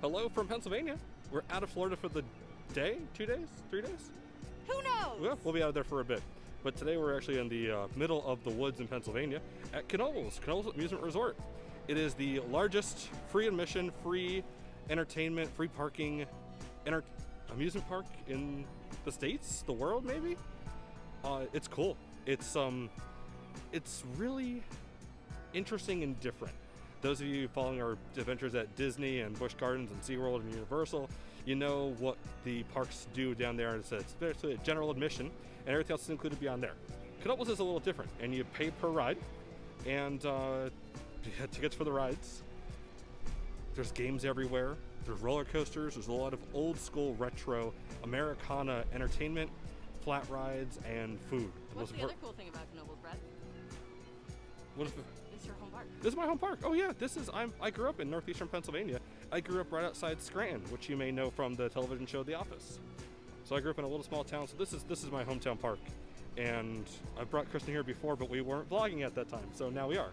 Hello from Pennsylvania. We're out of Florida for the day, 2 days, 3 days? Who knows? Well, we'll be out of there for a bit. But today we're actually in the middle of the woods in Pennsylvania at Knoebels Amusement Resort. It is the largest free admission, free entertainment, free parking amusement park in the States, the world maybe? It's cool. It's really interesting and different. Those of you following our adventures at Disney and Busch Gardens and SeaWorld and Universal, you know what the parks do down there. It's basically a general admission, and everything else is included beyond there. Knoebels is a little different, and you pay per ride, and you get tickets for the rides. There's games everywhere. There's roller coasters. There's a lot of old school retro Americana entertainment, flat rides, and food. What's the other cool thing about Knoebels, Brad? What is the... It's your home park. This is my home park. Oh yeah, I grew up in northeastern Pennsylvania. I grew up right outside Scranton, which you may know from the television show The Office. So I grew up in a little small town. So this is my hometown park, and I brought Kristen here before, but we weren't vlogging at that time. So now we are.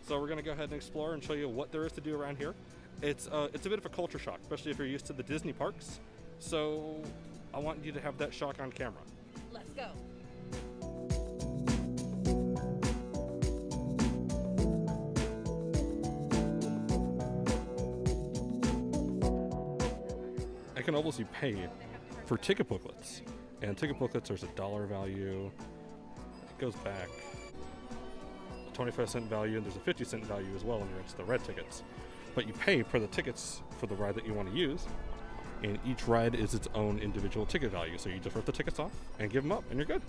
So we're gonna go ahead and explore and show you what there is to do around here. It's a bit of a culture shock, especially if you're used to the Disney parks. So I want you to have that shock on camera. Let's go. At Knoebels, you pay for ticket booklets, and ticket booklets, there's a $1 value. It goes back a 25-cent value, and there's a 50-cent value as well, and it's the red tickets. But you pay for the tickets for the ride that you want to use, and each ride is its own individual ticket value. So you just rip the tickets off and give them up, and you're good.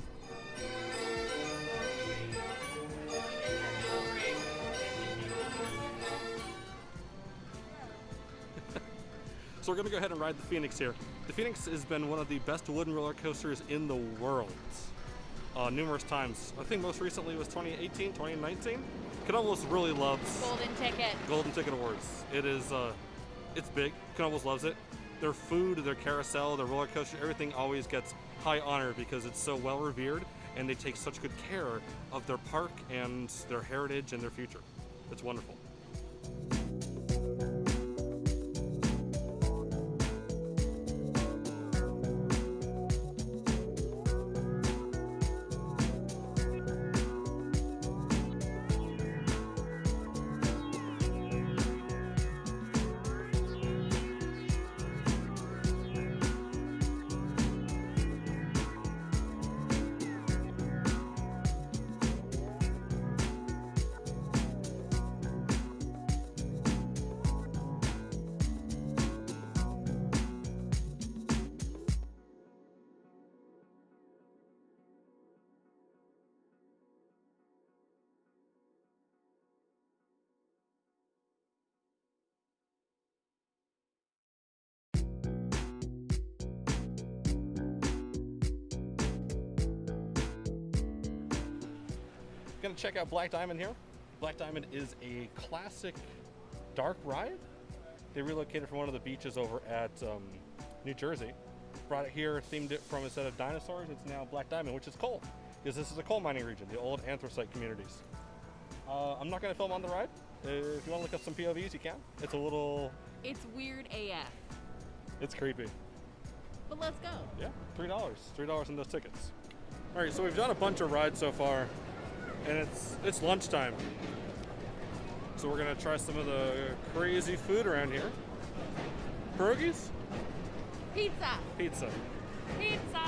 So we're going to go ahead and ride the Phoenix here. The Phoenix has been one of the best wooden roller coasters in the world numerous times. I think most recently was 2018, 2019. Knoebels really loves Golden Ticket Awards. It's big. Knoebels loves it. Their food, their carousel, their roller coaster, everything always gets high honor because it's so well revered, and they take such good care of their park and their heritage and their future. It's wonderful. Gonna check out Black Diamond here. Black Diamond is a classic dark ride. They relocated from one of the beaches over at New Jersey. Brought it here, themed it from, instead of dinosaurs, it's now Black Diamond, which is coal, because this is a coal mining region, the old anthracite communities. I'm not gonna film on the ride. If you wanna look up some POVs, you can. It's It's weird AF. It's creepy. But let's go. Yeah, $3 in those tickets. All right, so we've done a bunch of rides so far, and it's lunchtime. So we're gonna try some of the crazy food around here. Pierogies? Pizza. Pizza. Pizza.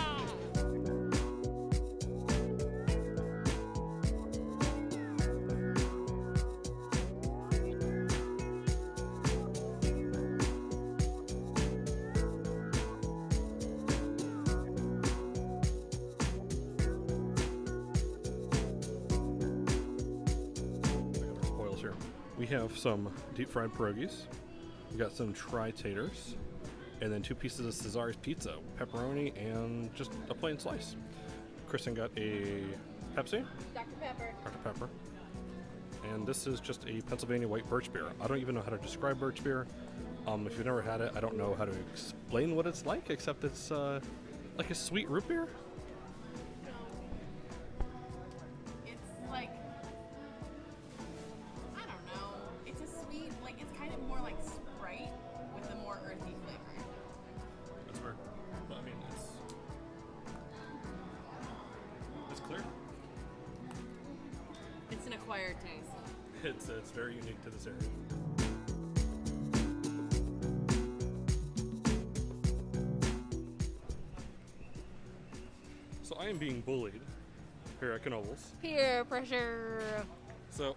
We have some deep fried pierogies. We got some tri-taters, and then 2 pieces of Cesar's pizza, pepperoni, and just a plain slice. Kristen got a Pepsi. Dr. Pepper. Dr. Pepper. And this is just a Pennsylvania white birch beer. I don't even know how to describe birch beer. If you've never had it, I don't know how to explain what it's like, except it's like a sweet root beer. It's like, I don't know. It's a sweet, like, it's kind of more like Sprite with a earthy flavor. That's weird. But I mean, it's clear. It's an acquired taste. It's very unique to this area. So I am being bullied here at Knoebels. Peer pressure. So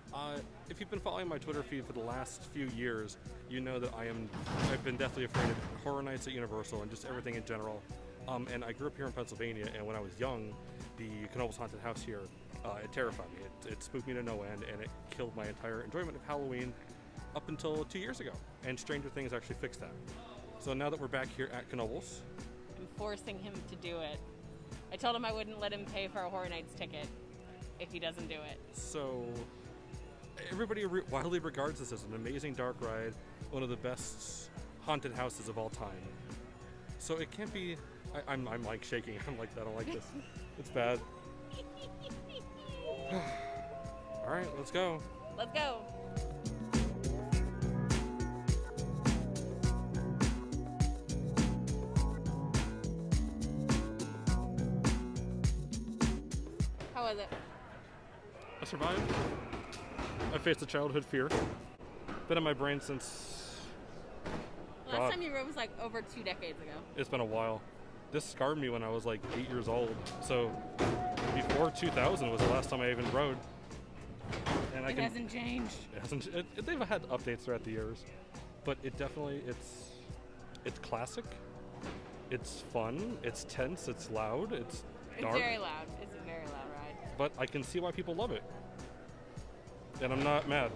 if you've been following my Twitter feed for the last few years, you know that I've been deathly afraid of Horror Nights at Universal and just everything in general. And I grew up here in Pennsylvania, and when I was young, the Knoebels Haunted House here, it terrified me. It spooked me to no end, and it killed my entire enjoyment of Halloween up until 2 years ago. And Stranger Things actually fixed that. So now that we're back here at Knoebels, I'm forcing him to do it. I told him I wouldn't let him pay for a Horror Nights ticket if he doesn't do it. so everybody widely regards this as an amazing dark ride, one of the best haunted houses of all time. So it can't be. I'm like shaking. I'm like, I don't like this. It's bad. All right, let's go. Let's go. How was it? I survived. I faced a childhood fear. Been in my brain since. Last God. time you rode was like over 2 decades ago. It's been a while. This scarred me when I was like 8 years old. So before 2000 was the last time I even rode. And It hasn't changed. It hasn't. They've had updates throughout the years, but it definitely it's classic. It's fun. It's tense. It's loud. It's dark. It's very loud. It's a very loud ride. But I can see why people love it, and I'm not mad.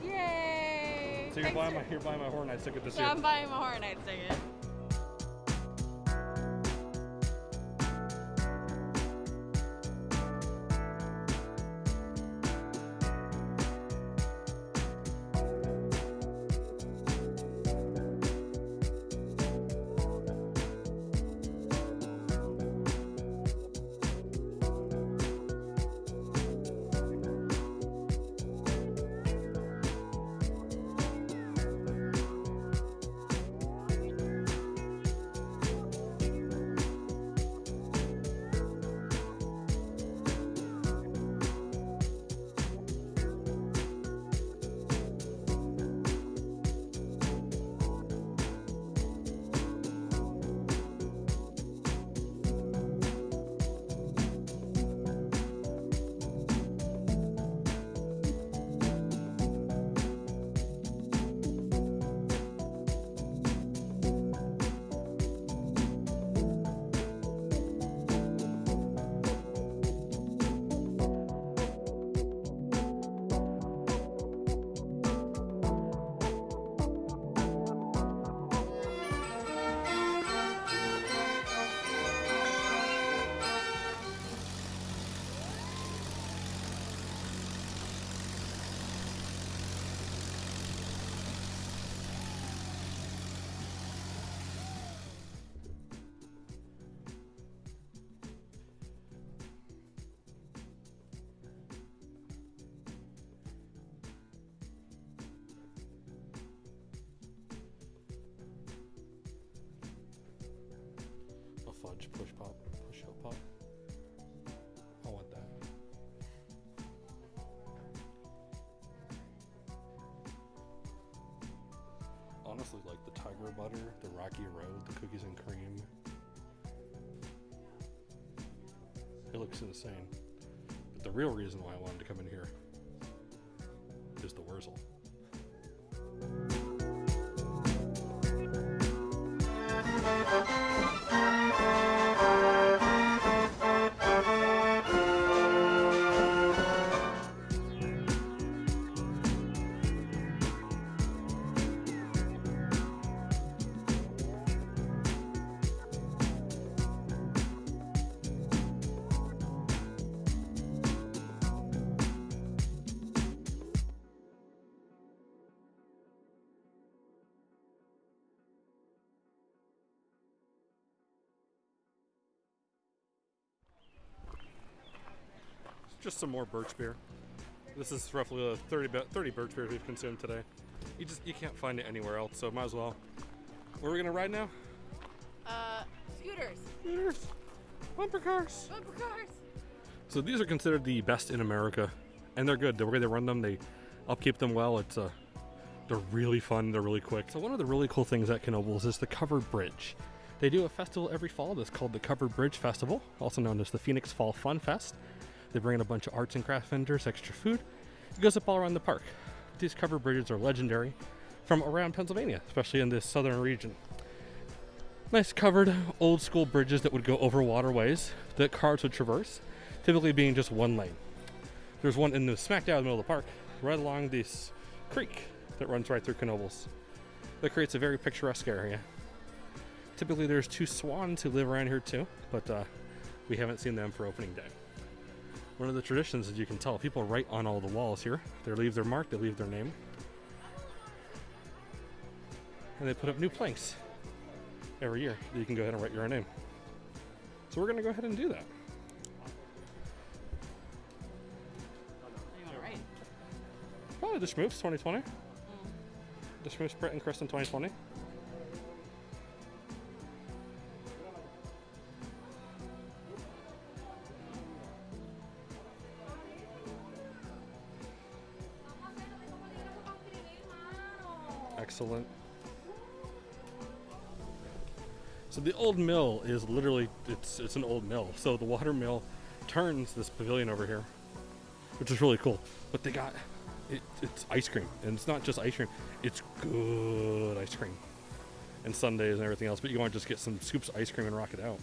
Yay! So you're buying my Horror Nights ticket this So year. I'm buying my Horror Nights ticket. Fudge push hill pop. I want that. Honestly, like the tiger butter, the rocky road, the cookies and cream. It looks insane. But the real reason why I wanted to come in here is the Wurzel. Just some more birch beer. This is roughly a 30 birch beers we've consumed today. You can't find it anywhere else, so might as well Where are we gonna ride now? Scooters. Scooters. Bumper cars. Bumper cars. So these are considered the best in America, and they're good. The way they run them, they upkeep them well. They're really fun. They're really quick. So one of the really cool things at Knoebels is the Covered Bridge. They do a festival every fall that's called the Covered Bridge Festival, also known as the Phoenix Fall Fun Fest. They bring in a bunch of arts and craft vendors, extra food. It goes up all around the park. These covered bridges are legendary from around Pennsylvania, especially in this southern region. Nice covered old school bridges that would go over waterways that cars would traverse, typically being just one lane. There's one in the smack dab in the middle of the park, right along this creek that runs right through Knoebels. That creates a very picturesque area. Typically there's 2 swans who live around here too, but we haven't seen them for opening day. One of the traditions, as you can tell, people write on all the walls here. They leave their mark, they leave their name. And they put up new planks every year that you can go ahead and write your own name. So we're gonna go ahead and do that. You want to write? Probably the Schmoofs 2020. The Schmoofs Brett and Kristen 2020. Excellent. So the old mill is literally, it's an old mill. So the water mill turns this pavilion over here, which is really cool. But they got, it's ice cream. And it's not just ice cream, it's good ice cream. And sundaes and everything else. But you want to just get some scoops of ice cream and rock it out.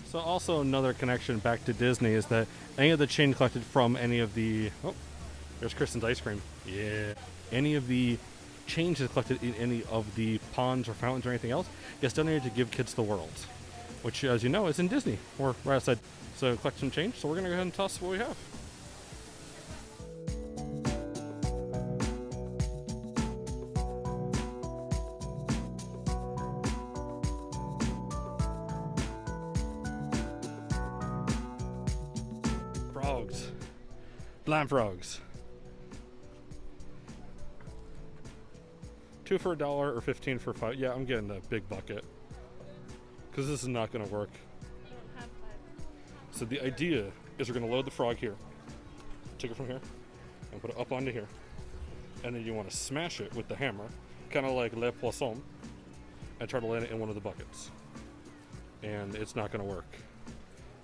So also another connection back to Disney is that any of the chain collected from any of the, oh, there's Kristen's ice cream. Yeah. Any of the change is collected in any of the ponds or fountains or anything else gets donated to Give Kids the World, which, as you know, is in Disney, or right outside. So collect some change. So we're gonna go ahead and toss what we have. Frogs, blind frogs. 2 for $1 or 15 for $5. Yeah, I'm getting a big bucket because this is not going to work. You don't have 5. So the idea is we're going to load the frog here, take it from here, and put it up onto here, and then you want to smash it with the hammer, kind of like Le Poisson, and try to land it in one of the buckets. And it's not going to work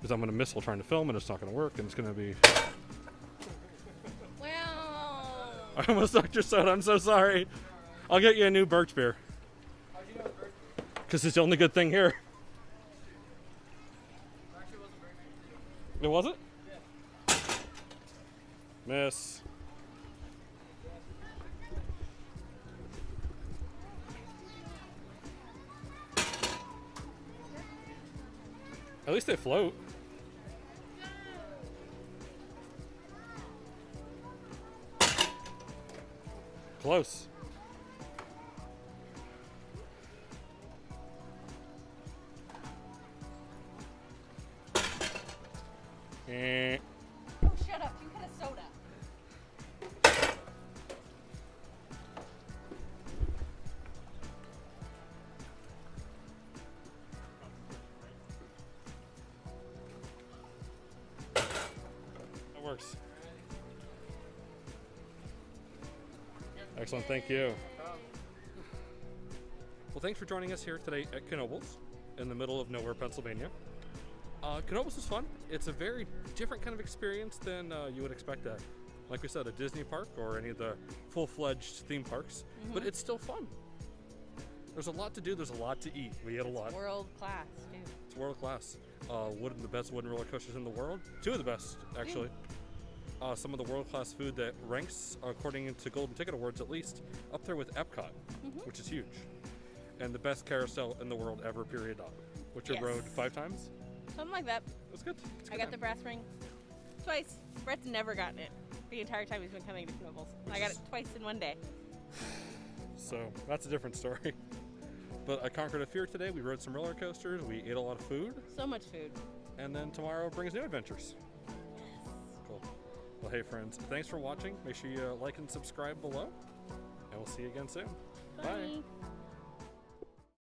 because I'm going to miss while trying to film, and it's not going to work, and it's going to be. Well. I almost knocked your soda. I'm so sorry. I'll get you a new Birch beer. How'd you know it's bird? Because it's the only good thing here. It actually wasn't bird beer. It wasn't? Yeah. Miss. At least they float. Close. Oh, shut up. You had a soda. That works. Excellent, thank you. Well, thanks for joining us here today at Knoebels in the middle of nowhere, Pennsylvania. Knoebels is fun. It's a very different kind of experience than you would expect at, like we said, a Disney park or any of the full-fledged theme parks, but it's still fun. There's a lot to do, there's a lot to eat. We ate a lot. World class, too. It's world class. The best wooden roller coasters in the world. 2 of the best, actually. Some of the world class food that ranks, according to Golden Ticket Awards at least, up there with Epcot, which is huge. And the best carousel in the world ever, period. Which I rode 5 times. Something like that. That's good. I got the brass ring twice. Brett's never gotten it the entire time he's been coming to Knoebels. I got it twice in one day. So that's a different story. But I conquered a fear today. We rode some roller coasters. We ate a lot of food. So much food. And then tomorrow brings new adventures. Cool. Well, hey friends, thanks for watching. Make sure you like and subscribe below. And we'll see you again soon. Bye.